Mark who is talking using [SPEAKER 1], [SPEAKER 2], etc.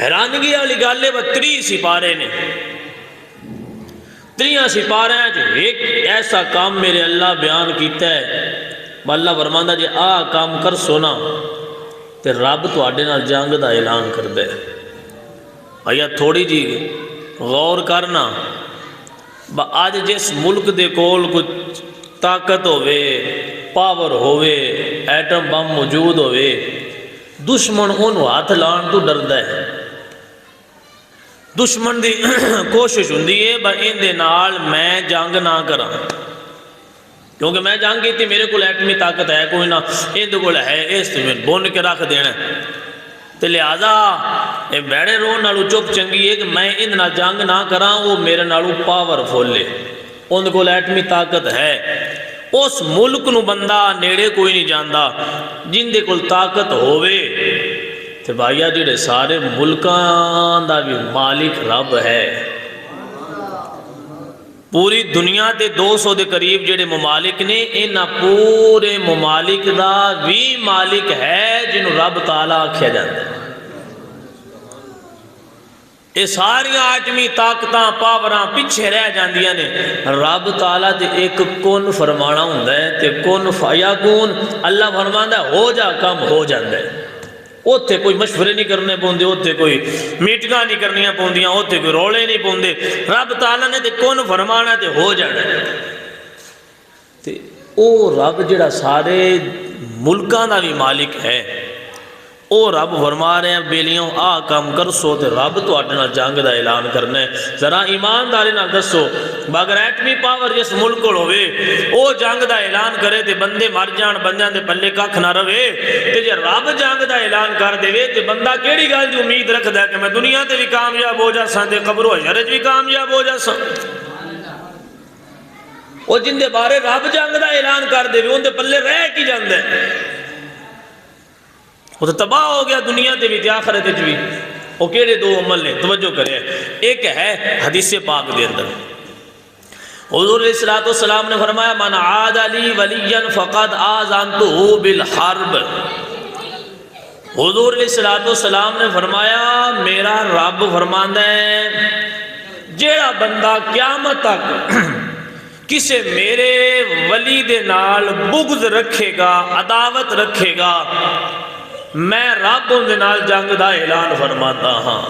[SPEAKER 1] حیرانگی والی گل ہے 30 سپارے نے، 30 سپارے جو ایک ایسا کام میرے اللہ بیان کیتا ہے، اللہ فرماندا جے آ کام کر سونا تے رب تواڈے نال جنگ دا اعلان کردا ہے۔ بھیا تھوڑی جی غور کرنا، آج جس ملک دے کول کچھ طاقت ہوئے، پاور ہوئے، ایٹم بم موجود ہوئے، دشمن انہوں ہاتھ لان تو ڈردا ہے۔ دشمن دی کوشش ہوندی ہے بھائی ان دے نال میں جنگ نہ کراں، کیونکہ میں جنگ کی تھی میرے کو ایٹمی طاقت ہے کوئی نہ، ان دے کول ہے اس میں بن کے رکھ دینا، تو لہذا یہ بیڑے رون نالو چپ چنگی ہے کہ میں ان نال جنگ نہ کراں، وہ میرے نالو پاورفل ہے، ان دے کول ایٹمی طاقت ہے۔ اس ملک نو بندہ نیڑے کوئی نہیں جاندا جن دے کول طاقت ہوئے، تو بھائیا جڑے سارے ملکان دا بھی مالک رب ہے۔ پوری دنیا دے 200 دے قریب جڑے ممالک نے، انہا پورے ممالک دا بھی مالک ہے جنہوں رب تعالیٰ آکھیا جاندے ہیں۔ یہ ساری آٹمی طاقتاں پاوراں پیچھے رہ جاندیاں نے، رب تعالیٰ دے ایک کن فرمانا ہوندہ ہے، تے کن فیکون، اللہ فرماندہ ہو جا کم ہو جاندہ ہے۔ اوتھے کوئی مشورے نہیں کرنے پوندے، اوتھے کوئی میٹنگاں نہیں کرنیاں پوندیاں، اوتھے کوئی رولے نہیں پوندے، رب تعالیٰ نے تے کن فرمانا تے ہو جانا ہے۔ تے او رب جڑا سارے ملکاں دا بھی مالک ہے، او رب فرما رہے ہیں بیلیوں آ کام کر سو تے رب تو اٹھنا جنگ دا اعلان کرنا ہے۔ ذرا ایمانداری نہ دسو، اگر ایٹمی پاور جس ملک کو ہوئے او جنگ دا اعلان کرے تے بندے مر جان، بندیاں دے پلے ککھ نہ رہے، تے جے رب جنگ دا اعلان کر دے تے بندہ کیڑی گل دی امید رکھدا ہے کہ میں دنیا تے بھی کامیاب ہو جا ساں تے قبر و حشر وچ بھی کامیاب ہو جا ساں؟ او جن دے بارے رب جنگ دا اعلان کر دے ان دے پلے رہ کی جاندا ہے، وہ تو تباہ ہو گیا دنیا تے بھی تے آخرت وچ بھی۔ وہ کیڑے دو عمل نے توجہ کرے، ایک ہے حدیث پاک دے اندر حضور علیہ السلام نے فرمایا من عاد لی ولیا فقد آذنتہ بالحرب۔ حضور علیہ السلام نے فرمایا میرا رب فرماندہ ہے جیڑا بندہ قیامت تک کسے میرے ولی دے نال بغض رکھے گا، عداوت رکھے گا، میں رب ان دے نال جنگ دا اعلان فرماتا ہاں۔